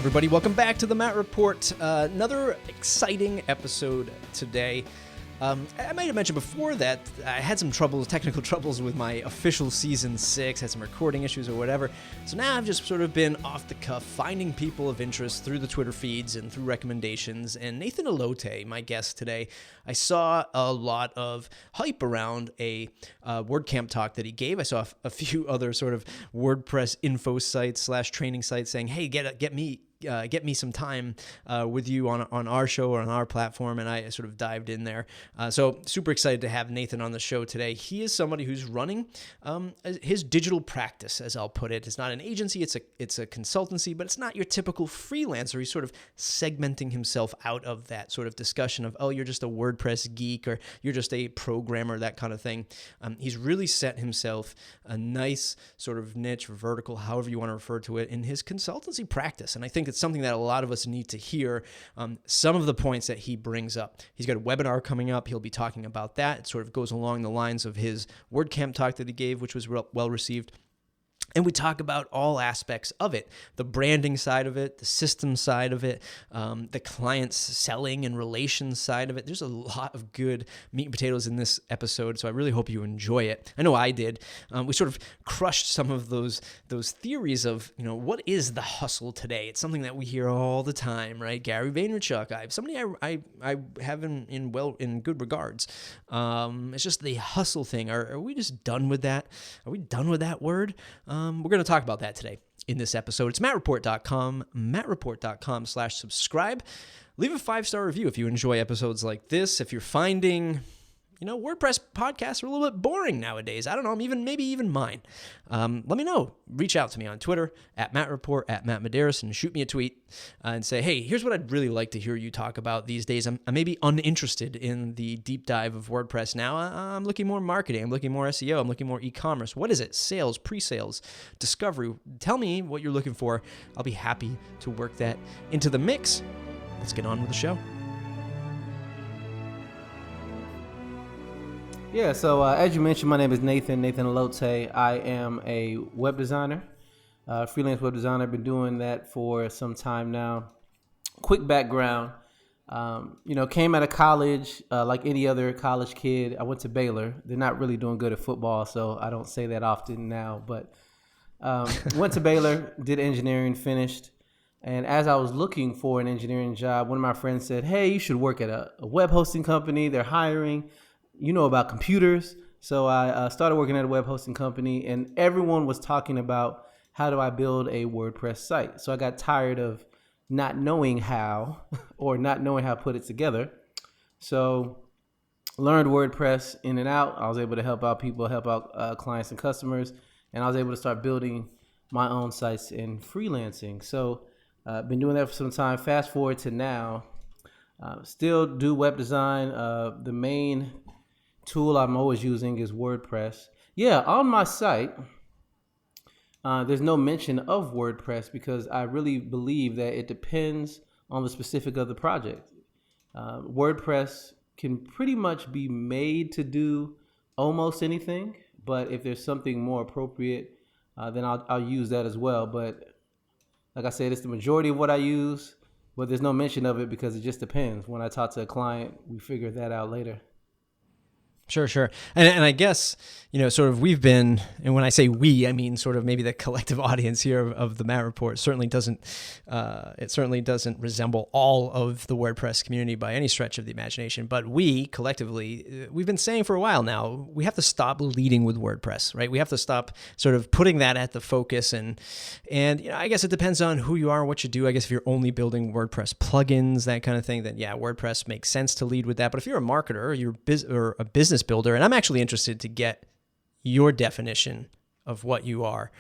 everybody. Welcome back to the Matt Report. Another exciting episode today. I might have mentioned before that I had some technical troubles with my official season 6, had some recording issues or whatever. So now I've just sort of been off the cuff, finding people of interest through the Twitter feeds and through recommendations. And Nathan Allotey, my guest today, I saw a lot of hype around a WordCamp talk that he gave. I saw a few other sort of WordPress info sites / training sites saying, hey, get me some time with you on our show or on our platform, and I sort of dived in there. So super excited to have Nathan on the show today. He is somebody who's running his digital practice, as I'll put it. It's not an agency, it's a consultancy, but it's not your typical freelancer. He's sort of segmenting himself out of that sort of discussion of, oh, you're just a WordPress geek or you're just a programmer, that kind of thing. He's really set himself a nice sort of niche, vertical, however you want to refer to it, in his consultancy practice. And I think it's something that a lot of us need to hear. Some of the points that he brings up. He's got a webinar coming up. He'll be talking about that. It sort of goes along the lines of his WordCamp talk that he gave, which was well received. And we talk about all aspects of it, the branding side of it, the system side of it, the client's selling and relations side of it. There's a lot of good meat and potatoes in this episode, so I really hope you enjoy it. I know I did. We sort of crushed some of those theories of, what is the hustle today? It's something that we hear all the time, right? Gary Vaynerchuk, I have in good regards. It's just the hustle thing. Are we just done with that? Are we done with that word? We're going to talk about that today in this episode. It's mattreport.com, mattreport.com/subscribe. Leave a 5-star review if you enjoy episodes like this. If you're finding, WordPress podcasts are a little bit boring nowadays. I don't know, maybe even mine. Let me know. Reach out to me on Twitter, @MattReport, @MattMedeiros, and shoot me a tweet and say, hey, here's what I'd really like to hear you talk about these days. I'm maybe uninterested in the deep dive of WordPress now. I'm looking more marketing. I'm looking more SEO. I'm looking more e-commerce. What is it? Sales, pre-sales, discovery. Tell me what you're looking for. I'll be happy to work that into the mix. Let's get on with the show. Yeah, so as you mentioned, my name is Nathan Allotey. I am a web designer, freelance web designer. I've been doing that for some time now. Quick background, came out of college like any other college kid. I went to Baylor. They're not really doing good at football, so I don't say that often now. But went to Baylor, did engineering, finished. And as I was looking for an engineering job, one of my friends said, hey, you should work at a web hosting company. They're hiring. You know about computers. So I started working at a web hosting company, and everyone was talking about how do I build a WordPress site. So I got tired of not knowing how or not knowing how to put it together. So learned WordPress in and out. I was able to help out people, help out clients and customers, and I was able to start building my own sites and freelancing. So I've been doing that for some time. Fast forward to now, still do web design. The main tool I'm always using is WordPress. Yeah, on my site, there's no mention of WordPress because I really believe that it depends on the specific of the project. WordPress can pretty much be made to do almost anything, but if there's something more appropriate, then I'll use that as well. But like I said, it's the majority of what I use, but there's no mention of it because it just depends. When I talk to a client, we figure that out later. Sure. And I guess, sort of we've been, and when I say we, I mean sort of maybe the collective audience here of the Matt Report certainly doesn't resemble all of the WordPress community by any stretch of the imagination. But we collectively, we've been saying for a while now, we have to stop leading with WordPress, right? We have to stop sort of putting that at the focus. And I guess it depends on who you are, what you do. I guess if you're only building WordPress plugins, that kind of thing, then yeah, WordPress makes sense to lead with that. But if you're a marketer or a business builder, and I'm actually interested to get your definition of what you are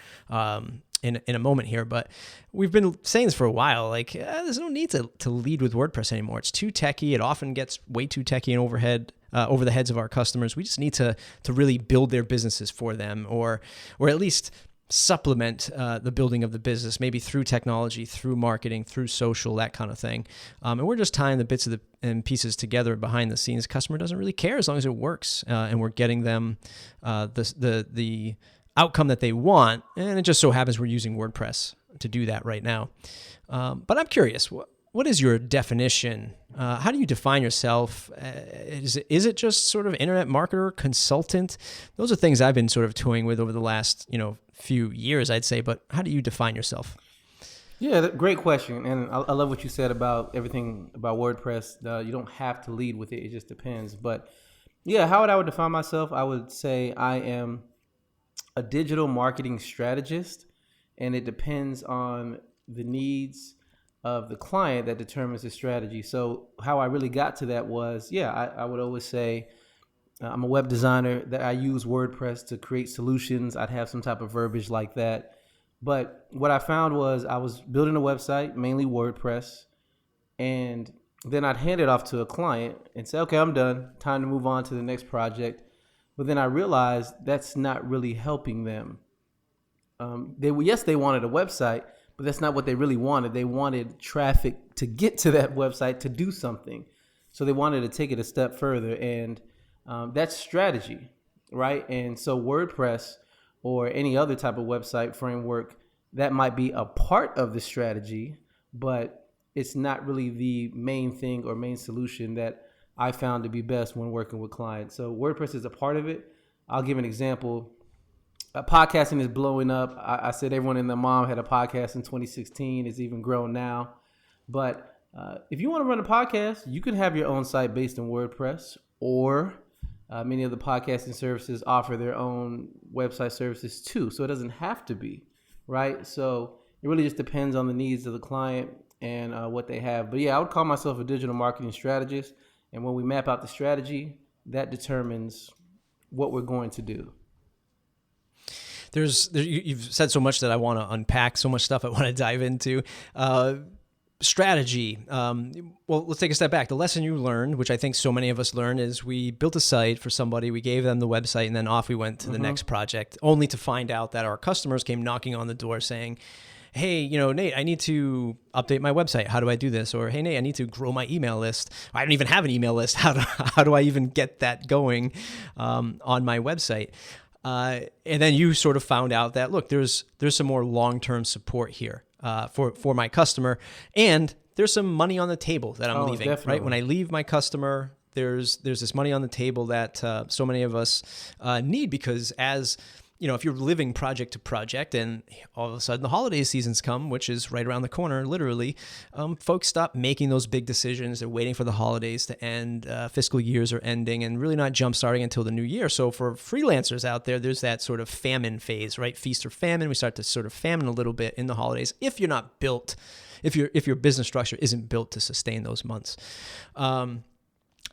in a moment here, but we've been saying this for a while, like there's no need to lead with WordPress anymore. It's too techy. It often gets way too techy and over the heads of our customers. We just need to really build their businesses for them, or at least supplement the building of the business, maybe through technology, through marketing, through social, that kind of thing. And we're just tying the bits and pieces together behind the scenes. Customer doesn't really care as long as it works, and we're getting them the outcome that they want. And it just so happens we're using WordPress to do that right now. But I'm curious, what is your definition? How do you define yourself? Is it just sort of internet marketer, consultant? Those are things I've been sort of toying with over the last, few years, I'd say. But how do you define yourself? Yeah, great question. And I love what you said about everything about WordPress. You don't have to lead with it. It just depends. But yeah, how I would define myself, I would say I am a digital marketing strategist, and it depends on the needs of the client that determines the strategy. So how I really got to that was, I would always say I'm a web designer, that I use WordPress to create solutions. I'd have some type of verbiage like that. But what I found was I was building a website, mainly WordPress, and then I'd hand it off to a client and say, okay, I'm done. Time to move on to the next project. But then I realized that's not really helping them. They wanted a website, but that's not what they really wanted. They wanted traffic to get to that website to do something. So they wanted to take it a step further. And that's strategy, right? And so WordPress or any other type of website framework, that might be a part of the strategy, but it's not really the main thing or main solution that I found to be best when working with clients. So WordPress is a part of it. I'll give an example. Podcasting is blowing up. I said everyone and their mom had a podcast in 2016. It's even grown now. But if you want to run a podcast, you can have your own site based on WordPress, or many of the podcasting services offer their own website services too. So it doesn't have to be, right? So it really just depends on the needs of the client and what they have. But yeah, I would call myself a digital marketing strategist. And when we map out the strategy, that determines what we're going to do. You've said so much that I want to unpack, so much stuff I want to dive into. Strategy. Well, let's take a step back. The lesson you learned, which I think so many of us learned, is we built a site for somebody, we gave them the website, and then off we went to the next project, only to find out that our customers came knocking on the door saying, hey, Nate, I need to update my website. How do I do this? Or, hey, Nate, I need to grow my email list. I don't even have an email list. How do I even get that going on my website? And then you sort of found out that, look, there's some more long-term support here for my customer, and there's some money on the table that I'm leaving. Definitely. Right? When I leave my customer, there's this money on the table that so many of us need, because as if you're living project to project and all of a sudden the holiday seasons come, which is right around the corner, literally, folks stop making those big decisions. They're waiting for the holidays to end, fiscal years are ending, and really not jump starting until the new year. So for freelancers out there, there's that sort of famine phase, right? Feast or famine. We start to sort of famine a little bit in the holidays if you're not built, if your business structure isn't built to sustain those months.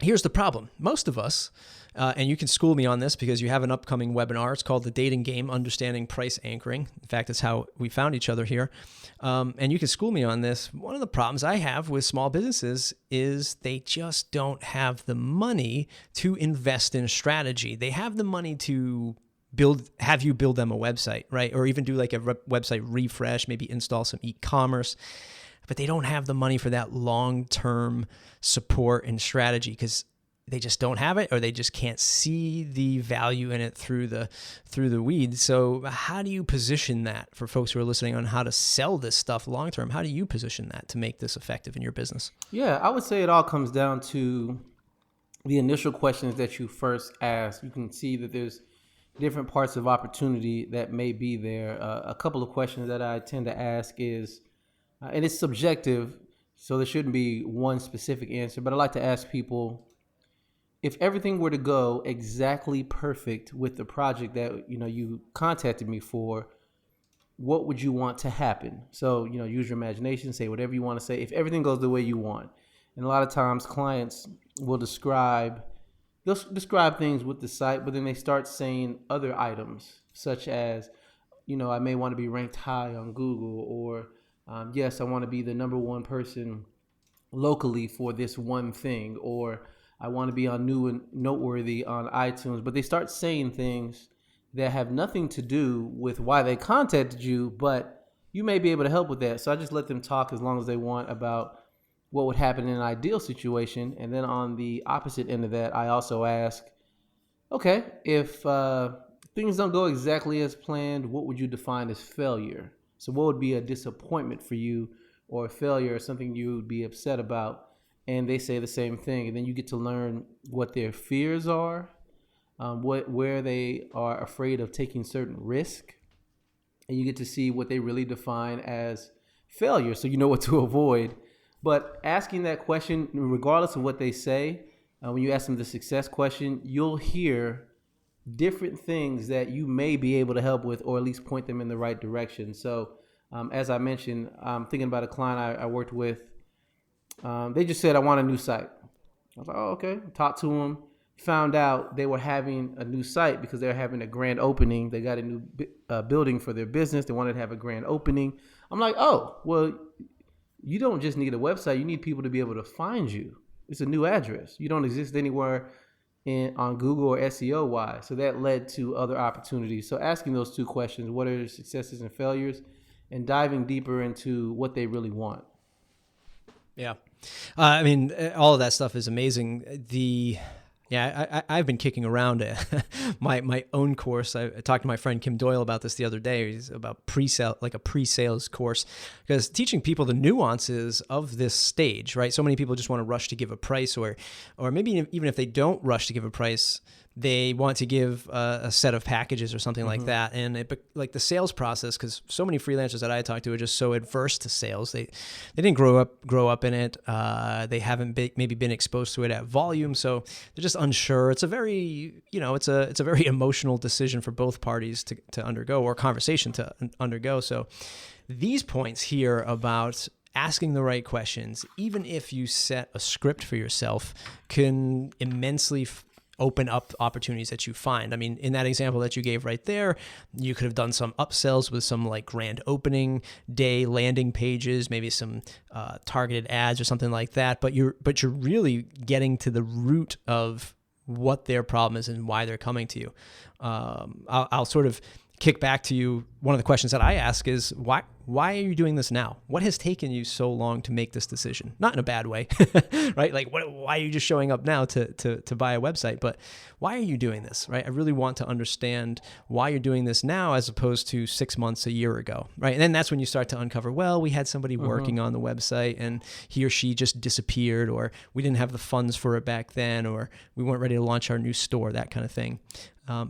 Here's the problem. Most of us, and you can school me on this because you have an upcoming webinar. It's called The Dating Game, Understanding Price Anchoring. In fact, it's how we found each other here. And you can school me on this. One of the problems I have with small businesses is they just don't have the money to invest in strategy. They have the money to have you build them a website, right? Or even do like a website refresh, maybe install some e-commerce. But they don't have the money for that long-term support and strategy because they just don't have it, or they just can't see the value in it through the weeds. So how do you position that for folks who are listening on how to sell this stuff long-term? How do you position that to make this effective in your business? Yeah, I would say it all comes down to the initial questions that you first ask. You can see that there's different parts of opportunity that may be there. A couple of questions that I tend to ask is, and it's subjective, so there shouldn't be one specific answer, but I like to ask people, if everything were to go exactly perfect with the project that you contacted me for, what would you want to happen? So use your imagination, say whatever you want to say. If everything goes the way you want, and a lot of times clients will describe things with the site, but then they start saying other items such as, I may want to be ranked high on Google, or yes, I want to be the number one person locally for this one thing, or I want to be on new and noteworthy on iTunes. But they start saying things that have nothing to do with why they contacted you, but you may be able to help with that. So I just let them talk as long as they want about what would happen in an ideal situation. And then on the opposite end of that, I also ask, okay, if things don't go exactly as planned, what would you define as failure? So what would be a disappointment for you, or a failure, or something you would be upset about? And they say the same thing. And then you get to learn what their fears are, where they are afraid of taking certain risk. And you get to see what they really define as failure, so you know what to avoid. But asking that question, regardless of what they say, when you ask them the success question, you'll hear different things that you may be able to help with, or at least point them in the right direction. So as I mentioned, I'm thinking about a client I worked with. They just said, I want a new site. I was like, oh, okay. Talked to them. Found out they were having a new site because they were having a grand opening. They got a new building for their business. They wanted to have a grand opening. I'm like, oh, well, you don't just need a website. You need people to be able to find you. It's a new address. You don't exist anywhere on Google or SEO wise. So that led to other opportunities. So asking those two questions, what are successes and failures, and diving deeper into what they really want. Yeah. I mean, all of that stuff is amazing. I've been kicking around my own course. I talked to my friend Kim Doyle about this the other day. He's about pre-sale, like a pre-sales course, because teaching people the nuances of this stage, right? So many people just want to rush to give a price, or maybe even if they don't rush to give a price, they want to give a set of packages or something like that. And like the sales process, because so many freelancers that I talk to are just so adverse to sales. They didn't grow up in it. They haven't maybe been exposed to it at volume, so they're just unsure. It's a very it's a very emotional decision for both parties to undergo, or conversation to undergo. So these points here about asking the right questions, even if you set a script for yourself, can immensely open up opportunities that you find. I mean, in that example that you gave right there, you could have done some upsells with some like grand opening day landing pages, maybe some targeted ads or something like that. But you're really getting to the root of what their problem is and why they're coming to you. I'll sort of kick back to you. One of the questions that I ask is, why are you doing this now? What has taken you so long to make this decision? Not in a bad way, right? Like, why are you just showing up now to buy a website? But why are you doing this, right? I really want to understand why you're doing this now as opposed to 6 months, a year ago, right? And then that's when you start to uncover, well, we had somebody working on the website and he or she just disappeared, or we didn't have the funds for it back then, or we weren't ready to launch our new store, that kind of thing.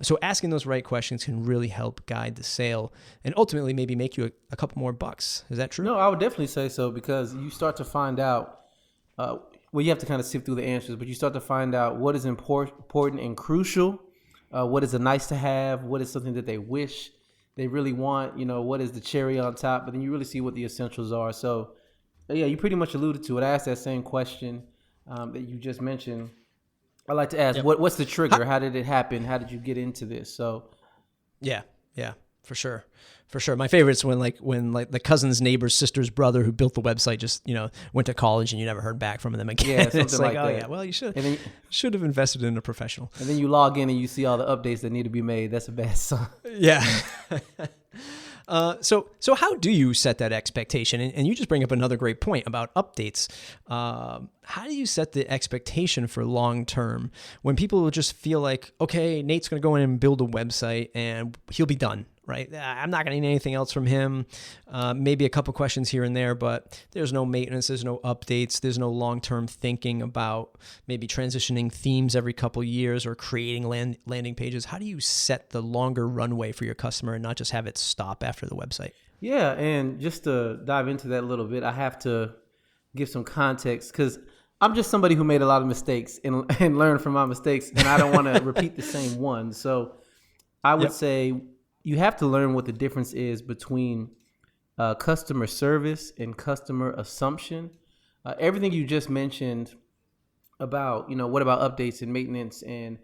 So asking those right questions can really help guide the sale and ultimately maybe make you a couple more bucks. Is that true? No, I would definitely say so, because you start to find out, you have to kind of sift through the answers, but you start to find out what is important and crucial, what is a nice to have, what is something that they wish they really want, what is the cherry on top, but then you really see what the essentials are. So yeah, you pretty much alluded to it. I asked that same question that you just mentioned. I like to ask, what's the trigger? How did it happen? How did you get into this? So, yeah, for sure. My favorite's when the cousin's neighbor's sister's brother who built the website just went to college and you never heard back from them again. Yeah, something it's like, that. Yeah, well, you should have invested in a professional. And then you log in and you see all the updates that need to be made. That's a bad sign. Yeah. So how do you set that expectation? And you just bring up another great point about updates. How do you set the expectation for long term when people will just feel like, okay, Nate's going to go in and build a website and he'll be done, right? I'm not going to need anything else from him. Maybe a couple questions here and there, but there's no maintenance, there's no updates, there's no long-term thinking about maybe transitioning themes every couple years or creating landing pages. How do you set the longer runway for your customer and not just have it stop after the website? Yeah, and just to dive into that a little bit, I have to give some context, because I'm just somebody who made a lot of mistakes and learned from my mistakes, and I don't want to repeat the same one. So I would say you have to learn what the difference is between customer service and customer assumption. Everything you just mentioned about, what about updates and maintenance and,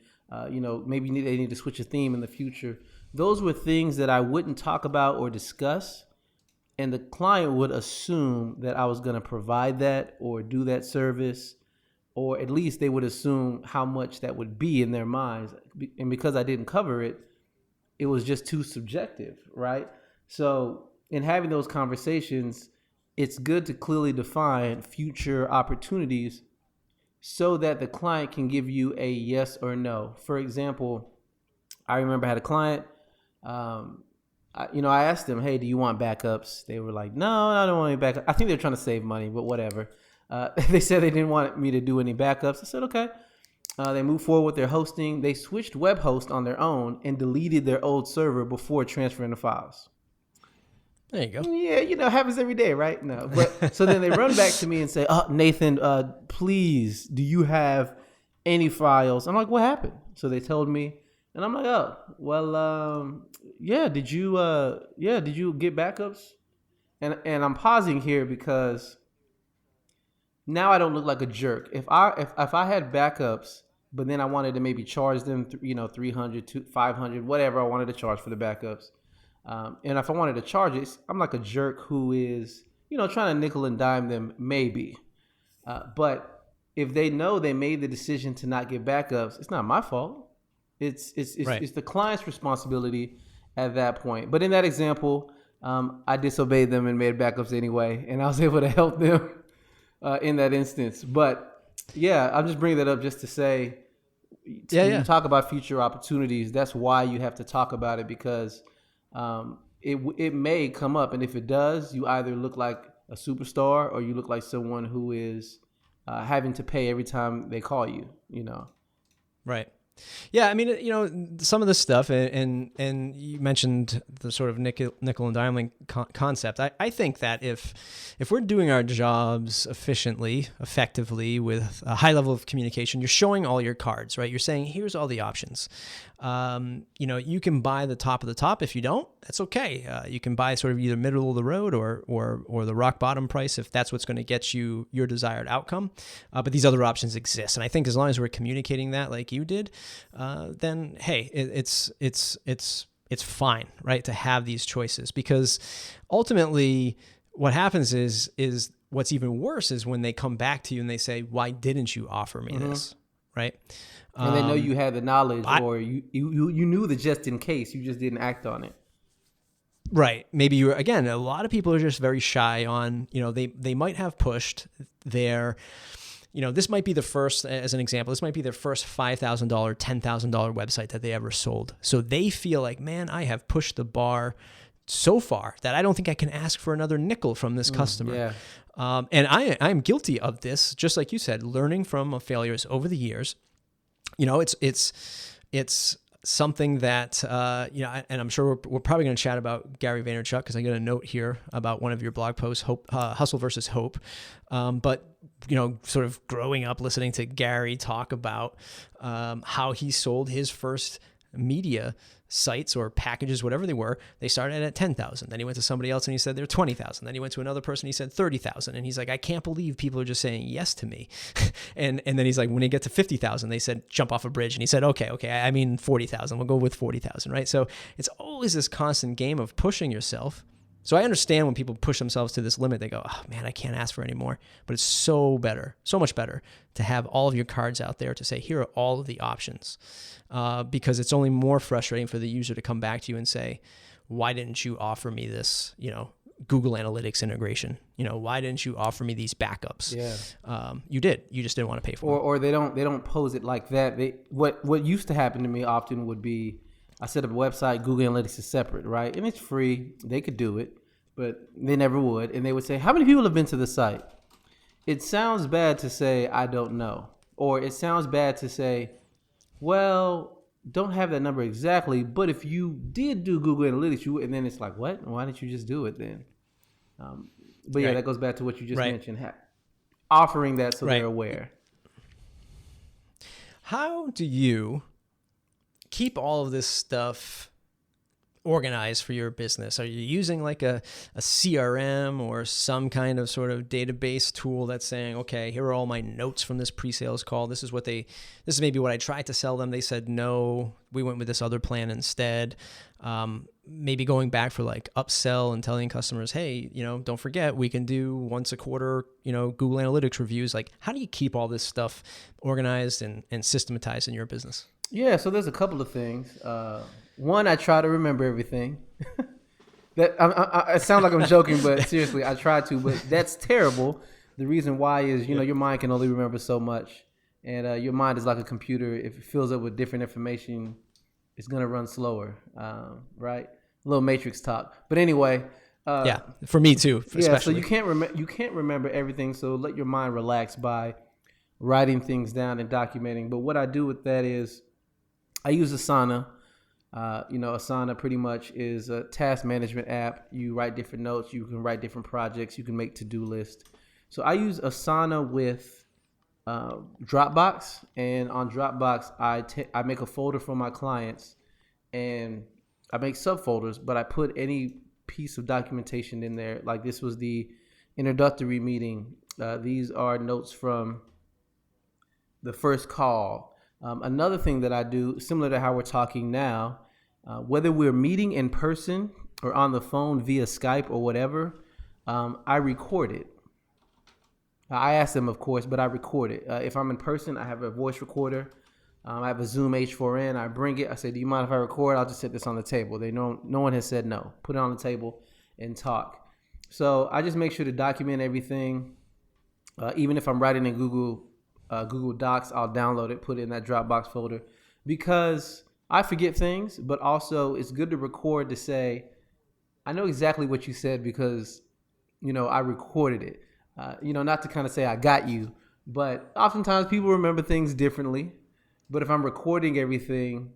maybe they need to switch a theme in the future. Those were things that I wouldn't talk about or discuss. And the client would assume that I was going to provide that or do that service, or at least they would assume how much that would be in their minds. And because I didn't cover it, it was just too subjective, right? So in having those conversations, it's good to clearly define future opportunities so that the client can give you a yes or no. For example, I remember I had a client, I asked them, hey, do you want backups? They were like, no, I don't want any backups. I think they're trying to save money, but whatever. They said they didn't want me to do any backups. I said, okay. They moved forward with their hosting. They switched web host on their own and deleted their old server before transferring the files. There you go. Yeah, it happens every day, right? No, but so then they run back to me and say, "Oh, Nathan, please, do you have any files?" I'm like, "What happened?" So they told me, and I'm like, "Oh, well, yeah. Did you get backups?" And I'm pausing here because now I don't look like a jerk. If I had backups, but then I wanted to maybe charge them, $300, $500, whatever I wanted to charge for the backups. And if I wanted to charge it, I'm like a jerk who is, trying to nickel and dime them, maybe. But if they know they made the decision to not get backups, it's not my fault. It's the client's responsibility at that point. But in that example, I disobeyed them and made backups anyway, and I was able to help them in that instance. But yeah, I'm just bringing that up just to say, when you talk about future opportunities, that's why you have to talk about it, because it may come up, and if it does, you either look like a superstar or you look like someone who is having to pay every time they call you. Right. Yeah, I mean, some of this stuff, and you mentioned the sort of nickel and diming concept. I think that if we're doing our jobs efficiently, effectively, with a high level of communication, you're showing all your cards, right? You're saying, here's all the options. You can buy the top of the top. If you don't, that's okay. You can buy sort of either middle of the road or the rock bottom price if that's what's going to get you your desired outcome. But these other options exist, and I think as long as we're communicating that like you did, then hey, it's fine, right, to have these choices, because ultimately what happens is what's even worse is when they come back to you and they say, why didn't you offer me this, right? And they know you had the knowledge, or you knew the just in case, you just didn't act on it. Right. Maybe again, a lot of people are just very shy on, they might have pushed their, this might be the first, as an example, this might be their first $5,000, $10,000 website that they ever sold. So they feel like, man, I have pushed the bar so far that I don't think I can ask for another nickel from this customer. Yeah. And I'm guilty of this, just like you said, learning from failures over the years. It's something that, and I'm sure we're probably going to chat about Gary Vaynerchuk, because I got a note here about one of your blog posts, Hustle versus Hope. But, sort of growing up listening to Gary talk about how he sold his first media sites or packages, whatever they were. They started at 10,000. Then he went to somebody else and he said they're 20,000. Then he went to another person, he said 30,000. And he's like, I can't believe people are just saying yes to me. and then he's like, when he get to 50,000, they said jump off a bridge. And he said, okay, I mean 40,000. We'll go with 40,000, right? So it's always this constant game of pushing yourself. So I understand when people push themselves to this limit, they go, oh man, I can't ask for any more. But it's so much better to have all of your cards out there to say, here are all of the options. Because it's only more frustrating for the user to come back to you and say, why didn't you offer me this, Google Analytics integration? Why didn't you offer me these backups? Yeah. You did. You just didn't want to pay for it. Or they don't pose it like that. What used to happen to me often would be, I set up a website, Google Analytics is separate, right? And it's free. They could do it, but they never would. And they would say, how many people have been to the site? It sounds bad to say, I don't know. Or it sounds bad to say, well, don't have that number exactly, but if you did do Google Analytics, you would. And then it's like, what? Why didn't you just do it then? But yeah, that goes back to what you just mentioned, offering that so they're aware. How do you keep all of this stuff organized for your business? Are you using like a CRM or some kind of sort of database tool that's saying, okay, here are all my notes from this pre-sales call. This is maybe what I tried to sell them. They said, no, we went with this other plan instead. Maybe going back for like upsell and telling customers, hey, don't forget, we can do once a quarter, Google Analytics reviews. Like, how do you keep all this stuff organized and systematized in your business? Yeah, so there's a couple of things. One, I try to remember everything. It sounds like I'm joking, but seriously, I try to. But that's terrible. The reason why is, your mind can only remember so much. And your mind is like a computer. If it fills up with different information, it's going to run slower, right? little matrix talk. But anyway, Yeah, for me too, especially. yeah. So you can't remember everything. So let your mind relax by writing things down and documenting. But what I do with that is I use Asana. Asana pretty much is a task management app. You write different notes. You can write different projects. You can make to-do lists. So I use Asana with Dropbox, and on Dropbox, I make a folder for my clients, and I make subfolders, but I put any piece of documentation in there. Like this was the introductory meeting. These are notes from the first call. Another thing that I do, similar to how we're talking now, whether we're meeting in person or on the phone via Skype or whatever, I record it. I ask them, of course, but I record it. If I'm in person, I have a voice recorder. I have a Zoom H4n. I bring it. I say, do you mind if I record? I'll just set this on the table. No one has said no. Put it on the table and talk. So I just make sure to document everything. Even if I'm writing in Google Docs, I'll download it, put it in that Dropbox folder, because I forget things, but also it's good to record to say, I know exactly what you said because, I recorded it. Not to kind of say I got you, but oftentimes people remember things differently. But if I'm recording everything,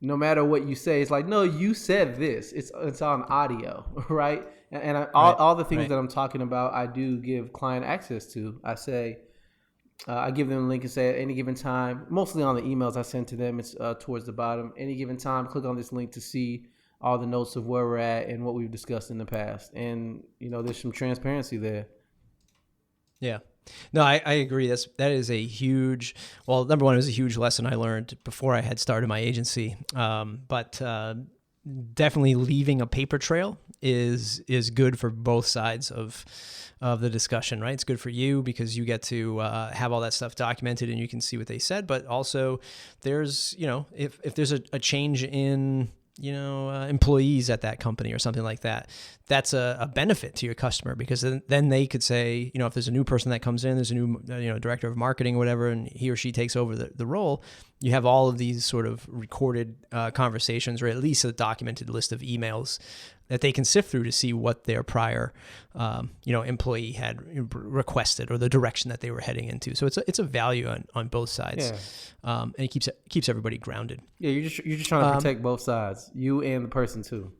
no matter what you say, it's like, no, you said this. It's on audio, right? And all the things that I'm talking about, I do give client access to. I say, I give them a link and say at any given time, mostly on the emails I send to them, it's towards the bottom. Any given time, click on this link to see all the notes of where we're at and what we've discussed in the past. And, there's some transparency there. Yeah. No, I agree. That is a huge, well, number one, it was a huge lesson I learned before I had started my agency. But definitely leaving a paper trail is good for both sides of the discussion, right? It's good for you because you get to have all that stuff documented and you can see what they said. But also there's, if there's a change in, employees at that company or something like that, that's a benefit to your customer, because then they could say, if there's a new person that comes in, there's a new, director of marketing or whatever, and he or she takes over the role, you have all of these sort of recorded conversations, or at least a documented list of emails that they can sift through to see what their prior, employee had requested or the direction that they were heading into. So it's a value on both sides, and it keeps everybody grounded. Yeah, you're just trying to protect both sides, you and the person too.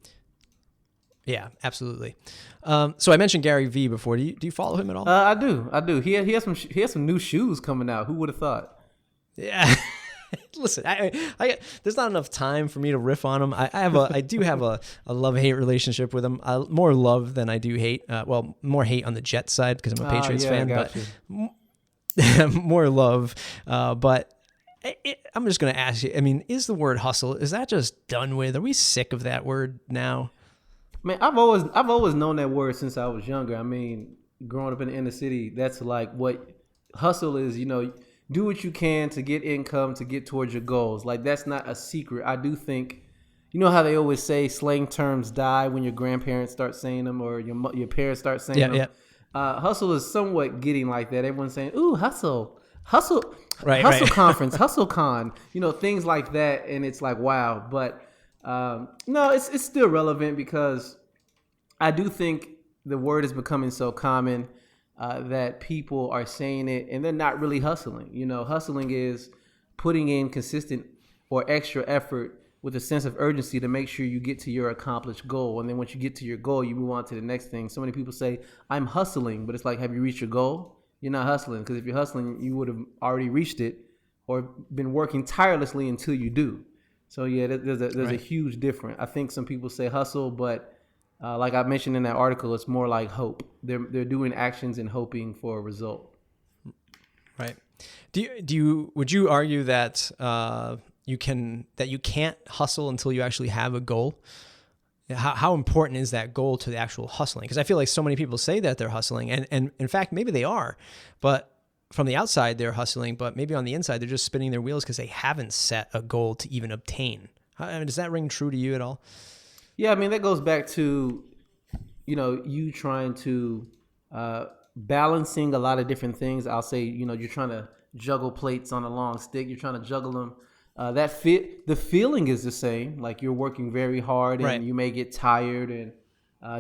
Yeah, absolutely. So I mentioned Gary Vee before. Do you follow him at all? I do. He has some new shoes coming out. Who would have thought? Yeah. Listen, I there's not enough time for me to riff on him. I do have a love-hate relationship with him. More love than I do hate. More hate on the Jets side because I'm a Patriots fan, but more love. But I'm just going to ask you, is the word hustle, is that just done with? Are we sick of that word now? Man, I've always known that word since I was younger. Growing up in the inner city, that's like what hustle is, do what you can to get income, to get towards your goals. Like, that's not a secret. I do think, how they always say slang terms die when your grandparents start saying them or your parents start saying them? Yeah. Hustle is somewhat getting like that. Everyone's saying, ooh, hustle, right, hustle conference, hustle con, things like that. And it's like, wow. But no, it's still relevant because I do think the word is becoming so common that people are saying it and they're not really hustling. Hustling is putting in consistent or extra effort with a sense of urgency to make sure you get to your accomplished goal. And then once you get to your goal, you move on to the next thing. So many people say, I'm hustling, but it's like, have you reached your goal? You're not hustling, because if you're hustling, you would have already reached it or been working tirelessly until you do. So yeah, there's a huge difference. I think some people say hustle, but like I mentioned in that article, it's more like hope. They're doing actions and hoping for a result. Right. Would you argue that you can't hustle until you actually have a goal? How important is that goal to the actual hustling? Because I feel like so many people say that they're hustling, and in fact maybe they are, but from the outside they're hustling, but maybe on the inside they're just spinning their wheels because they haven't set a goal to even obtain. Does that ring true to you at all? Yeah, that goes back to, you trying to balancing a lot of different things. I'll say, you're trying to juggle plates on a long stick. You're trying to juggle them The feeling is the same. Like you're working very hard and Right. you may get tired and,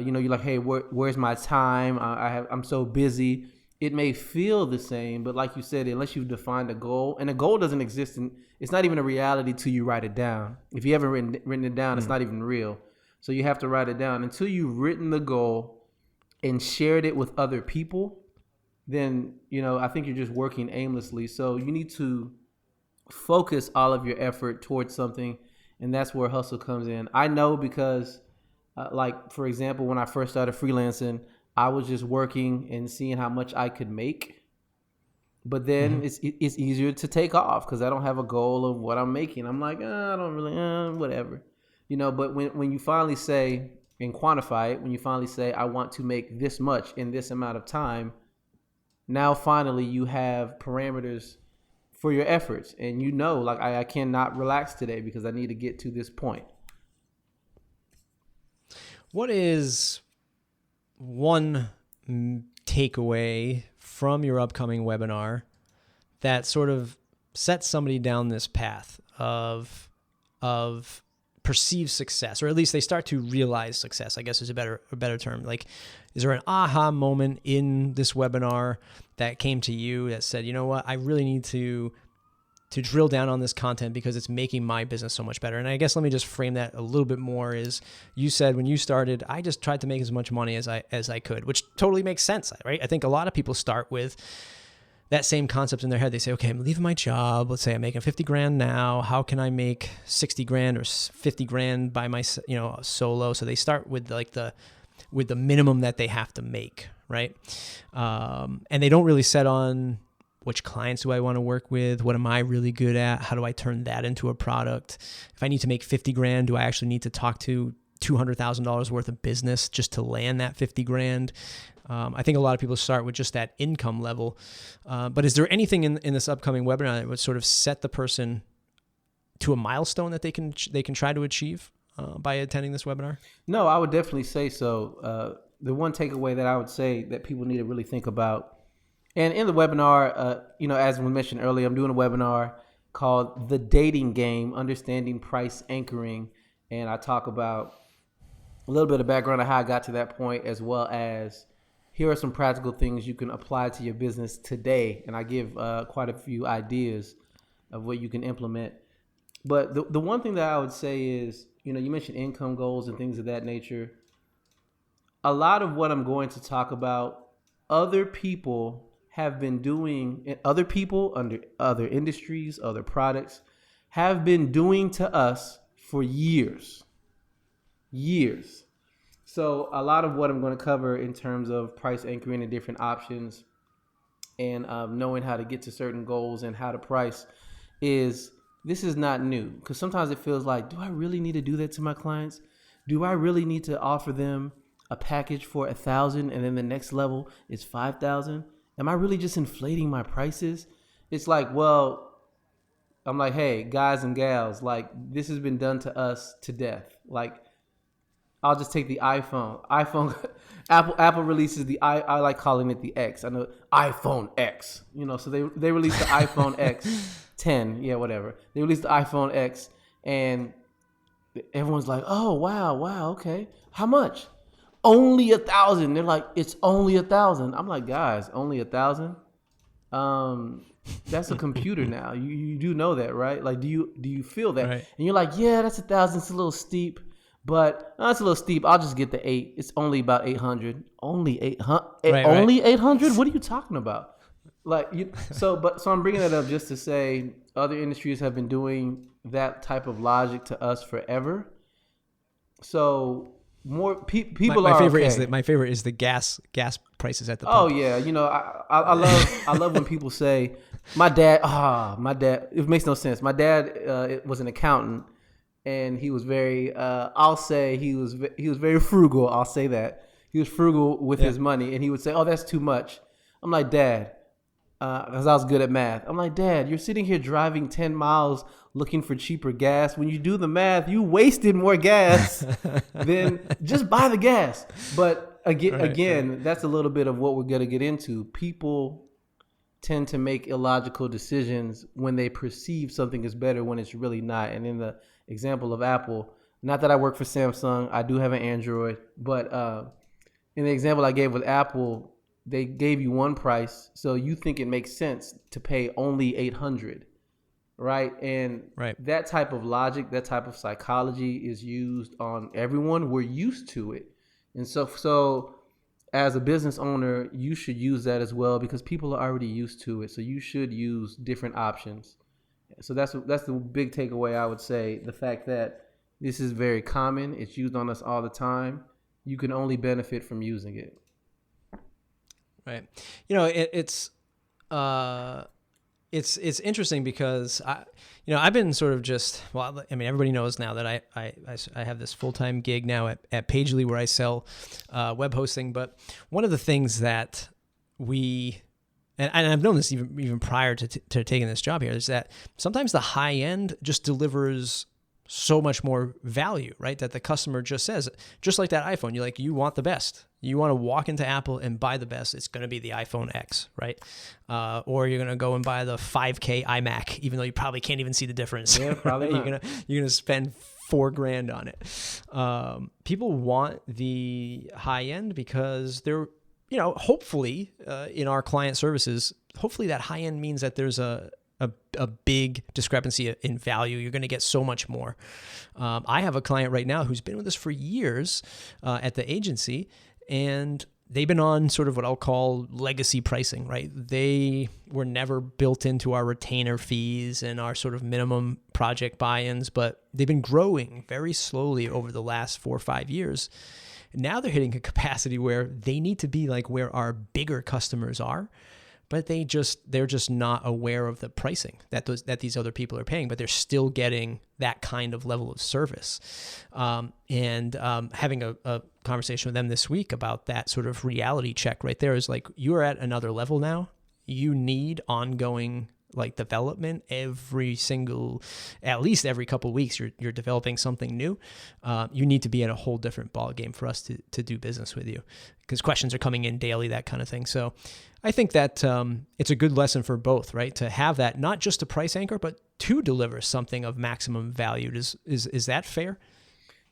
you're like, hey, where's my time? I'm so busy. It may feel the same, but like you said, unless you've defined a goal, and a goal doesn't exist, and it's not even a reality till you write it down. If you haven't written it down, it's not even real. So you have to write it down. Until you've written the goal and shared it with other people, then, I think you're just working aimlessly. So you need to focus all of your effort towards something, and that's where hustle comes in. I know because, like, for example, when I first started freelancing, I was just working and seeing how much I could make. But then it's easier to take off because I don't have a goal of what I'm making. I'm like, I don't really, whatever. But when you finally say and quantify it, when you finally say, I want to make this much in this amount of time, now finally you have parameters for your efforts. And like, I cannot relax today because I need to get to this point. What is one takeaway from your upcoming webinar that sort of sets somebody down this path of perceived success, or at least they start to realize success, I guess is a better term. Like, is there an aha moment in this webinar that came to you that said, you know what, I really need to drill down on this content because it's making my business so much better? And I guess let me just frame that a little bit more. Is you said when you started, I just tried to make as much money as I could, which totally makes sense, right? I think a lot of people start with that same concept in their head. They say, okay, I'm leaving my job. Let's say I'm making 50 grand now. How can I make 60 grand or 50 grand by my, solo? So they start with the minimum that they have to make, right? And they don't really set on which clients do I want to work with? What am I really good at? How do I turn that into a product? If I need to make 50 grand, do I actually need to talk to $200,000 worth of business just to land that 50 grand? I think a lot of people start with just that income level. But is there anything in this upcoming webinar that would sort of set the person to a milestone that they can try to achieve by attending this webinar? No, I would definitely say so. The one takeaway that I would say that people need to really think about, and in the webinar, as we mentioned earlier, I'm doing a webinar called The Dating Game, Understanding Price Anchoring. And I talk about a little bit of background of how I got to that point, as well as here are some practical things you can apply to your business today. And I give quite a few ideas of what you can implement. But the one thing that I would say is, you mentioned income goals and things of that nature. A lot of what I'm going to talk about, other people have been doing, other people under other industries, other products, have been doing to us for years. So a lot of what I'm going to cover in terms of price anchoring and different options and knowing how to get to certain goals and how to price this is not new. Because sometimes it feels like, do I really need to do that to my clients? Do I really need to offer them a package for $1,000 and then the next level is $5,000? Am I really just inflating my prices? It's like, well, I'm like, hey, guys and gals, like, this has been done to us to death. Like, I'll just take the iPhone. Apple releases I like calling it the X. I know iPhone X. So they released the iPhone X 10, yeah, whatever. They released the iPhone X, and everyone's like, oh wow, okay, how much? Only 1,000. They're like, it's only 1,000. I'm like, guys, only 1,000? That's a computer now. You do know that, right? Like, do you feel that? Right. And you're like, yeah, that's 1,000. It's a little steep, but no, it's a little steep. I'll just get the 8. It's only about 800. Only 800. Right, only 800. What are you talking about? Like, so I'm bringing that up just to say other industries have been doing that type of logic to us forever. So more people my are favorite okay. my favorite is the gas prices at the pump. pump. Oh yeah, I love when people say my dad. It makes no sense. My dad was an accountant, and he was very. I'll say he was very frugal. I'll say that he was frugal with his money, and he would say, "Oh, that's too much." I'm like, Dad, because I was good at math. I'm like, Dad, you're sitting here driving 10 miles looking for cheaper gas. When you do the math, you wasted more gas than just buy the gas. But again, that's a little bit of what we're going to get into. People tend to make illogical decisions when they perceive something is better when it's really not. And in the example of Apple, not that I work for Samsung, I do have an Android, but in the example I gave with Apple, they gave you one price, so you think it makes sense to pay only $800, right? And that type of logic, that type of psychology is used on everyone. We're used to it. And so as a business owner, you should use that as well because people are already used to it. So you should use different options. So that's the big takeaway, I would say. The fact that this is very common. It's used on us all the time. You can only benefit from using it. Right. It's interesting because I've been sort of everybody knows now that I have this full-time gig now at Pagely where I sell web hosting. But one of the things that and I've known this even prior to taking this job here is that sometimes the high end just delivers so much more value, right? That the customer just says, just like that iPhone, you want the best. You want to walk into Apple and buy the best. It's going to be the iPhone X, right? Or you're going to go and buy the 5K iMac, even though you probably can't even see the difference. Yeah, probably not. You're gonna spend $4,000 on it. People want the high end because they're, hopefully in our client services, hopefully that high end means that there's a big discrepancy in value. You're going to get so much more. I have a client right now who's been with us for years at the agency, and they've been on sort of what I'll call legacy pricing, right? They were never built into our retainer fees and our sort of minimum project buy-ins, but they've been growing very slowly over the last 4 or 5 years. Now they're hitting a capacity where they need to be like where our bigger customers are, but they're just not aware of the pricing that these other people are paying, but they're still getting that kind of level of service. And having a conversation with them this week about that sort of reality check right there is like, you are at another level now. You need ongoing development at least every couple of weeks. You're developing something new. You need to be at a whole different ball game for us to do business with you, because questions are coming in daily, that kind of thing. So I think that it's a good lesson for both, right? To have that, not just a price anchor, but to deliver something of maximum value. Is that fair?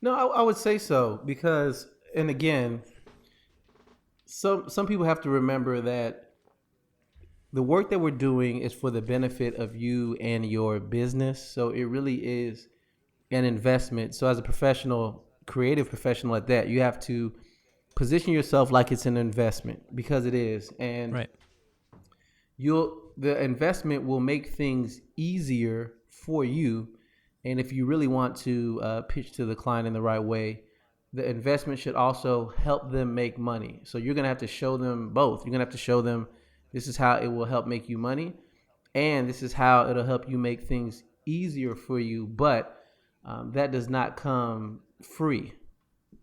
No, I would say so, because, and again, some people have to remember that the work that we're doing is for the benefit of you and your business. So it really is an investment. So as a professional, creative professional at that, you have to position yourself like it's an investment, because it is. And right. The investment will make things easier for you. And if you really want to pitch to the client in the right way, the investment should also help them make money. So you're going to have to show them both. You're going to have to show them this is how it will help make you money, and this is how it'll help you make things easier for you. But that does not come free.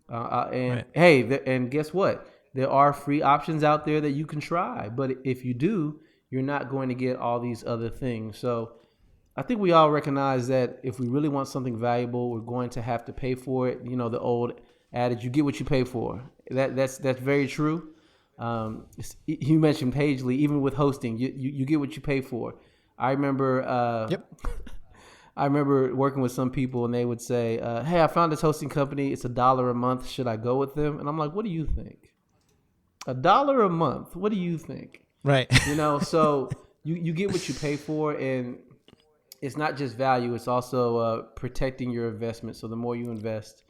Right. Hey, and guess what? There are free options out there that you can try. But if you do, you're not going to get all these other things. So I think we all recognize that if we really want something valuable, we're going to have to pay for it. You know, the old adage, you get what you pay for. That's very true. You mentioned Pagely, even with hosting, you get what you pay for. I remember, Yep. I remember working with some people and they would say, hey, I found this hosting company. It's $1 a month. Should I go with them? And I'm like, what do you think? $1 a month. What do you think? Right. So you get what you pay for, and it's not just value. It's also protecting your investment. So the more you invest,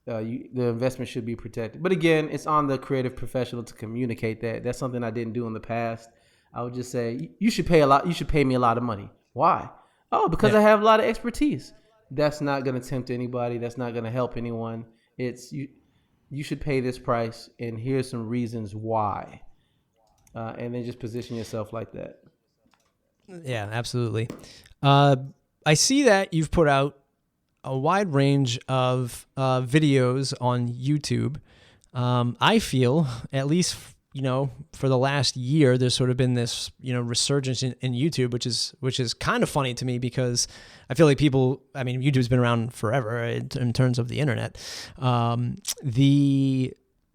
the investment should be protected. But again, it's on the creative professional to communicate that. That's something I didn't do in the past. I would just say, you should pay a lot. You should pay me a lot of money. Why? Oh, because I have a lot of expertise. That's not going to tempt anybody. That's not going to help anyone. It's you should pay this price, and here's some reasons why. And then just position yourself like that. Yeah, absolutely. I see that you've put out a wide range of videos on YouTube. I feel, at least, for the last year, there's sort of been this, resurgence in YouTube, which is kind of funny to me, because I feel like YouTube's been around forever in terms of the internet.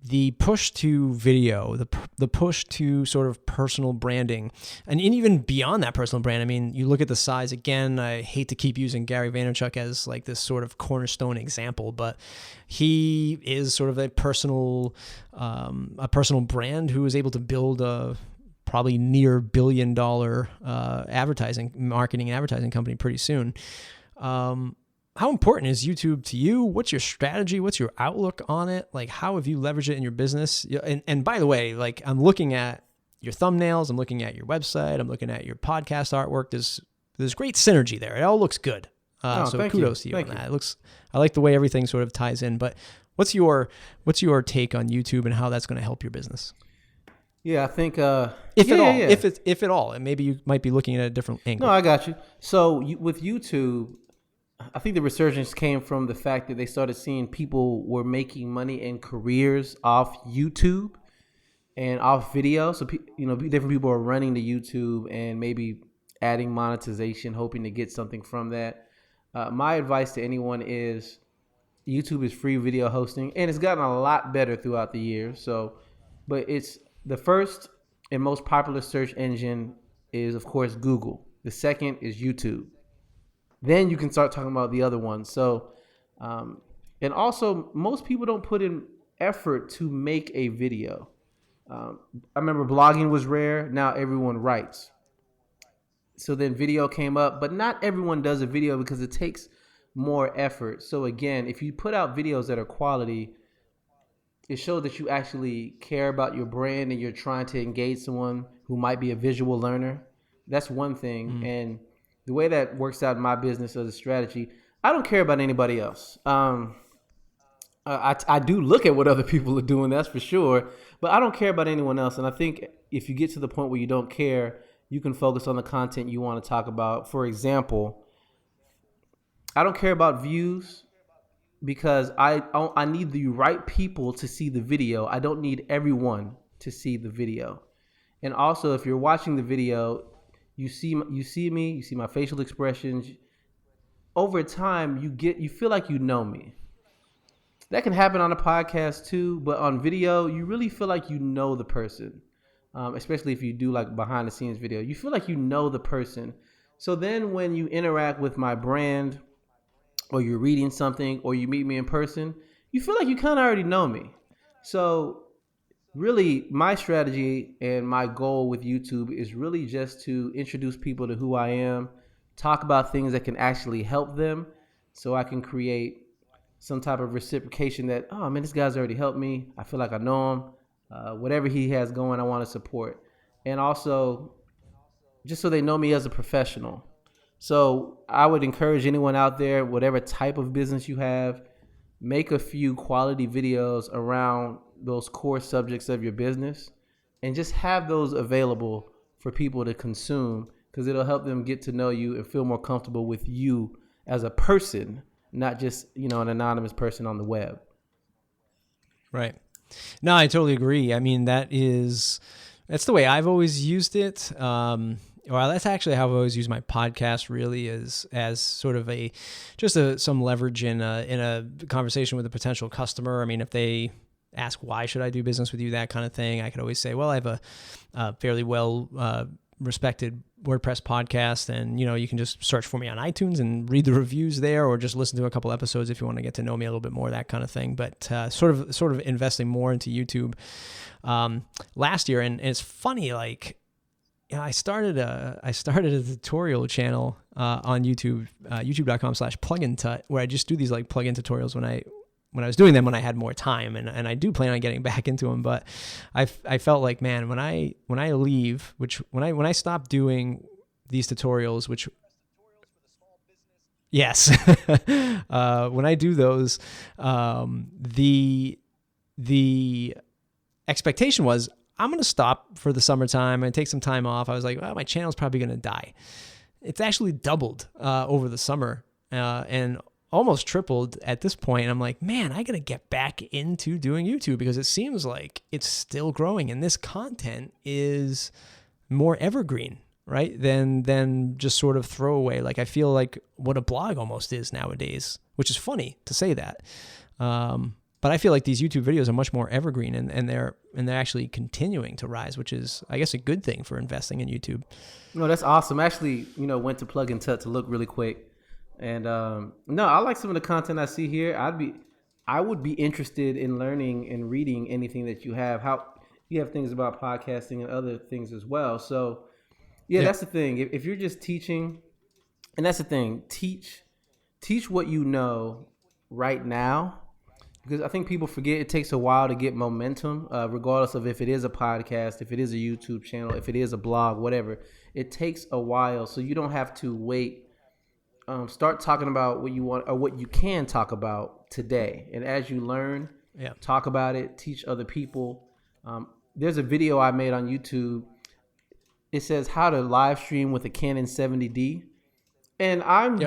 the push to video, the push to sort of personal branding, and even beyond that personal brand. I mean, you look at the size again. I hate to keep using Gary Vaynerchuk as like this sort of cornerstone example, but he is sort of a personal brand who is able to build a probably near $1 billion marketing and advertising company pretty soon. How important is YouTube to you? What's your strategy? What's your outlook on it? Like, how have you leveraged it in your business? And by the way, like, I'm looking at your thumbnails, I'm looking at your website, I'm looking at your podcast artwork. There's great synergy there. It all looks good. So kudos to you on that. I like the way everything sort of ties in. But what's your take on YouTube and how that's going to help your business? Yeah, I think if at all, and maybe you might be looking at a different angle. No, I got you. So with YouTube, I think the resurgence came from the fact that they started seeing people were making money and careers off YouTube and off video. So, different people are running to YouTube and maybe adding monetization, hoping to get something from that. My advice to anyone is YouTube is free video hosting, and it's gotten a lot better throughout the years. But it's the first and most popular search engine is, of course, Google. The second is YouTube. Then you can start talking about the other ones. So, and also most people don't put in effort to make a video. I remember blogging was rare. Now everyone writes. So then video came up, but not everyone does a video because it takes more effort. So again, if you put out videos that are quality, it shows that you actually care about your brand and you're trying to engage someone who might be a visual learner. That's one thing. And the way that works out in my business as a strategy, I don't care about anybody else. I do look at what other people are doing, that's for sure, but I don't care about anyone else. And I think if you get to the point where you don't care, you can focus on the content you want to talk about. For example, I don't care about views because I need the right people to see the video. I don't need everyone to see the video. And also, if you're watching the video, you see me, you see my facial expressions. Over time, you feel like you know me. That can happen on a podcast too, but on video, you really feel like you know the person. Especially if you do like behind the scenes video, you feel like you know the person. So then when you interact with my brand, or you're reading something, or you meet me in person, you feel like you kind of already know me. So really, my strategy and my goal with YouTube is really just to introduce people to who I am, talk about things that can actually help them, so I can create some type of reciprocation that, oh man, this guy's already helped me. I feel like I know him. Whatever he has going, I want to support. And also, just so they know me as a professional. So I would encourage anyone out there, whatever type of business you have, make a few quality videos around those core subjects of your business and just have those available for people to consume, because it'll help them get to know you and feel more comfortable with you as a person, not just, an anonymous person on the web. Right. No, I totally agree. I mean, that's the way I've always used it. Well, that's actually how I've always used my podcast, really, as sort of some leverage in a conversation with a potential customer. I mean, if they ask, why should I do business with you, that kind of thing, I could always say, well, I have a fairly well respected WordPress podcast, and you can just search for me on iTunes and read the reviews there, or just listen to a couple episodes if you want to get to know me a little bit more, that kind of thing. But sort of investing more into YouTube last year, and it's funny, like, I started a tutorial channel on YouTube, youtube.com/plugintut, where I just do these like plugin tutorials when I was doing them when I had more time, and I do plan on getting back into them. But I felt like, man, when I leave, when I stop doing these tutorials, which yes, when I do those, the expectation was, I'm going to stop for the summertime and take some time off. I was like, well, my channel's probably going to die. It's actually doubled over the summer and almost tripled at this point. I'm like, man, I got to get back into doing YouTube, because it seems like it's still growing and this content is more evergreen, right? Than just sort of throwaway. Like, I feel like what a blog almost is nowadays, which is funny to say that. But I feel like these YouTube videos are much more evergreen, and they're actually continuing to rise, which is, I guess, a good thing for investing in YouTube. No, that's awesome. Actually, went to Plug and Tut to look really quick, and no, I like some of the content I see here. I would be interested in learning and reading anything that you have. How you have things about podcasting and other things as well. So, yeah. That's the thing. If you're just teaching, and that's the thing, teach what you know right now. Because I think people forget it takes a while to get momentum, regardless of if it is a podcast, if it is a YouTube channel, if it is a blog, whatever. It takes a while, so you don't have to wait. Start talking about what you want or what you can talk about today. And as you learn, talk about it, teach other people. There's a video I made on YouTube. It says how to live stream with a Canon 70D. And I'm,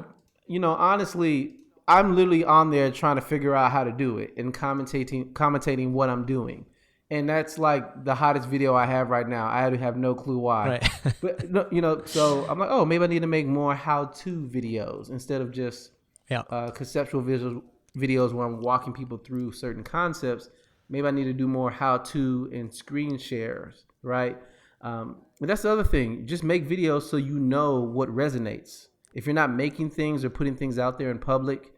honestly, I'm literally on there trying to figure out how to do it and commentating what I'm doing. And that's like the hottest video I have right now. I have no clue why. Right. But, so I'm like, oh, maybe I need to make more how-to videos instead of just conceptual videos where I'm walking people through certain concepts. Maybe I need to do more how-to and screen shares, right? But that's the other thing. Just make videos so you know what resonates. If you're not making things or putting things out there in public,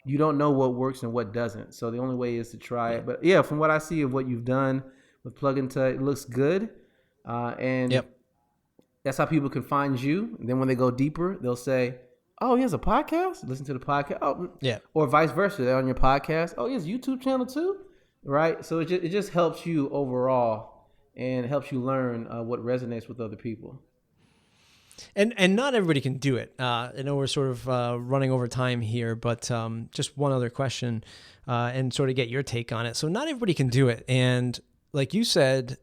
you don't know what works and what doesn't. So the only way is to try it. But yeah, from what I see of what you've done with Plug and Tut, it looks good. And that's how people can find you. And then when they go deeper, they'll say, oh, he has a podcast? Listen to the podcast. Oh, yeah. Or vice versa. They're on your podcast. Oh, he has a YouTube channel too? Right? So it just helps you overall and helps you learn what resonates with other people. And not everybody can do it. I know we're sort of running over time here, but just one other question and sort of get your take on it. So not everybody can do it. And like you said,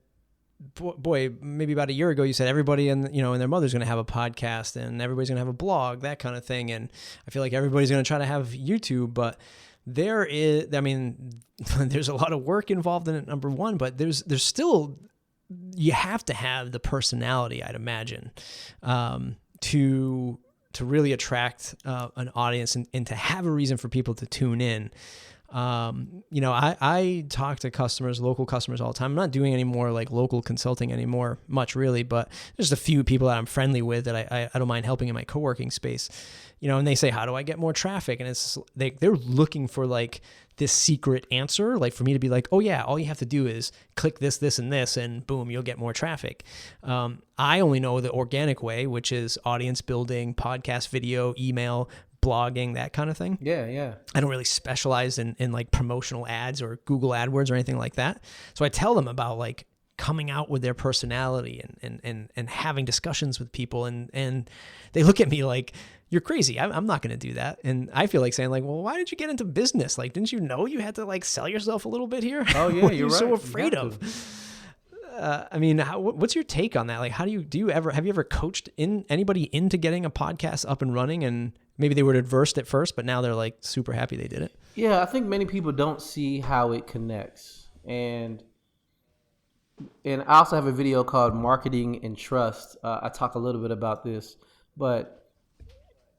boy, maybe about a year ago, you said everybody and their mother's going to have a podcast and everybody's going to have a blog, that kind of thing. And I feel like everybody's going to try to have YouTube, but there's a lot of work involved in it, number one, but there's still, you have to have the personality, I'd imagine, to really attract an audience and to have a reason for people to tune in. I talk to local customers all the time. I'm not doing any more like local consulting anymore, much really, but there's a few people that I'm friendly with that I don't mind helping in my co-working space, and they say, how do I get more traffic? And it's they're looking for like this secret answer, like for me to be like, oh yeah, all you have to do is click this, this, and this, and boom, you'll get more traffic. I only know the organic way, which is audience building, podcast, video, email, blogging, that kind of thing. Yeah. I don't really specialize in like promotional ads or Google AdWords or anything like that. So I tell them about like coming out with their personality and having discussions with people. And they look at me like, you're crazy. I'm not going to do that. And I feel like saying like, well, why did you get into business? Like, didn't you know you had to like sell yourself a little bit here? Oh yeah, what are you're you right. so afraid of? What's your take on that? Like, have you ever coached anybody into getting a podcast up and running, and maybe they were adverse at first, but now they're like super happy they did it? Yeah, I think many people don't see how it connects. And I also have a video called Marketing and Trust. I talk a little bit about this,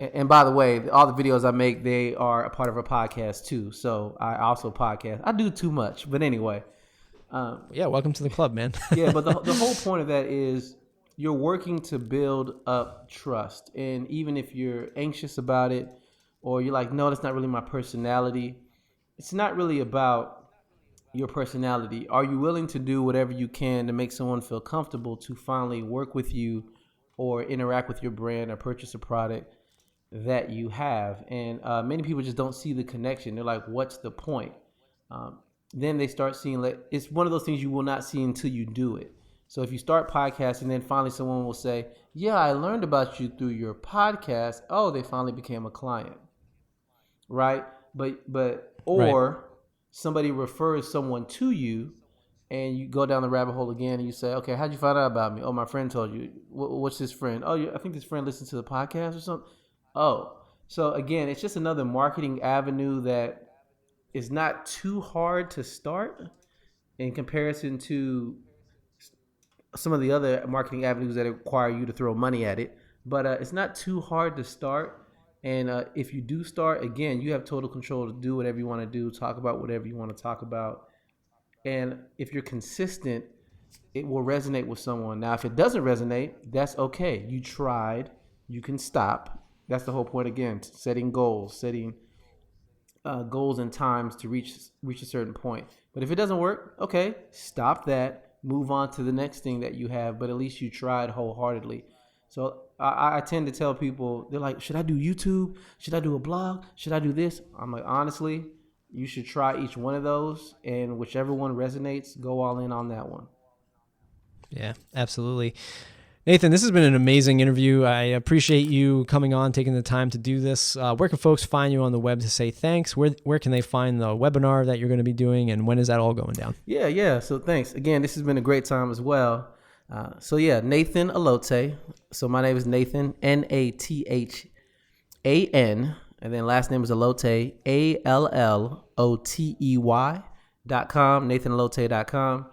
and by the way, all the videos I make, they are a part of a podcast too. So I also podcast. I do too much, but anyway. Welcome to the club, man. Yeah, but the whole point of that is you're working to build up trust. And even if you're anxious about it, or you're like, no, that's not really my personality, it's not really about your personality. Are you willing to do whatever you can to make someone feel comfortable to finally work with you or interact with your brand or purchase a product that you have? And many people just don't see the connection. They're like, what's the point? Then they start seeing, like, it's one of those things you will not see until you do it. So if you start podcasting, then finally someone will say, yeah, I learned about you through your podcast. Oh, they finally became a client. Right? Or somebody refers someone to you and you go down the rabbit hole again and you say, okay, how'd you find out about me? Oh, my friend told you. What's this friend? Oh, I think this friend listens to the podcast or something. Oh, so again, it's just another marketing avenue that is not too hard to start in comparison to some of the other marketing avenues that require you to throw money at it. But it's not too hard to start. And if you do start, again, you have total control to do whatever you want to do, talk about whatever you want to talk about. And if you're consistent, it will resonate with someone. Now, if it doesn't resonate, that's okay. You tried, you can stop. That's the whole point again, setting goals and times to reach a certain point. But if it doesn't work, okay, stop that, move on to the next thing that you have, but at least you tried wholeheartedly. So I tend to tell people, they're like, should I do YouTube? Should I do a blog? Should I do this? I'm like, honestly, you should try each one of those, and whichever one resonates, go all in on that one. Yeah, absolutely. Nathan, this has been an amazing interview. I appreciate you coming on, taking the time to do this. Where can folks find you on the web to say thanks? Where can they find the webinar that you're going to be doing, and when is that all going down? Yeah. So thanks. Again, this has been a great time as well. Nathan Allotey. So my name is Nathan, Nathan, and then last name is Allotey, ALLOTEY.com, NathanAllotey.com.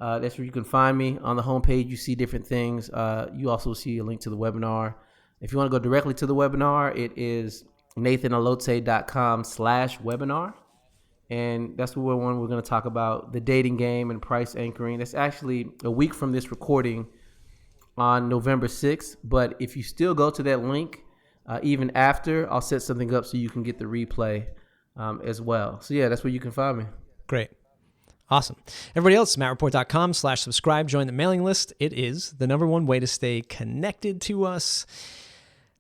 That's where you can find me. On the homepage, you see different things. You also see a link to the webinar. If you want to go directly to the webinar, it is nathanallotey.com/webinar. And that's where we're going to talk about the dating game and price anchoring. That's actually a week from this recording on November 6th. But if you still go to that link, even after, I'll set something up so you can get the replay as well. So yeah, that's where you can find me. Great. Awesome. Everybody else, mattreport.com/subscribe. Join the mailing list. It is the number one way to stay connected to us.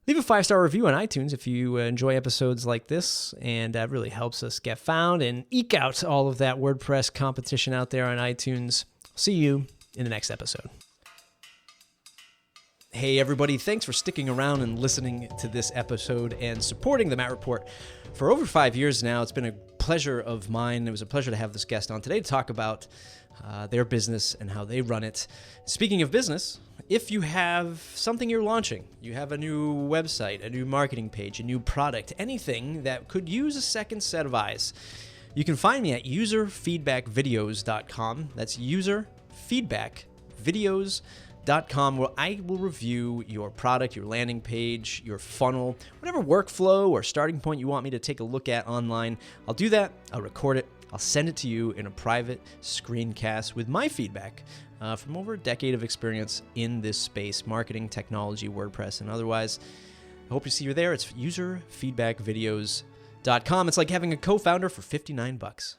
Leave a 5-star review on iTunes if you enjoy episodes like this, and that really helps us get found and eke out all of that WordPress competition out there on iTunes. See you in the next episode. Hey, everybody. Thanks for sticking around and listening to this episode and supporting the Matt Report. For over 5 years now, it's been a pleasure of mine. It was a pleasure to have this guest on today to talk about their business and how they run it. Speaking of business, if you have something you're launching, you have a new website, a new marketing page, a new product, anything that could use a second set of eyes, you can find me at userfeedbackvideos.com. That's userfeedbackvideos.com, where I will review your product, your landing page, your funnel, whatever workflow or starting point you want me to take a look at online. I'll do that. I'll record it. I'll send it to you in a private screencast with my feedback from over a decade of experience in this space, marketing, technology, WordPress, and otherwise. I hope to see you there. It's userfeedbackvideos.com. It's like having a co-founder for $59.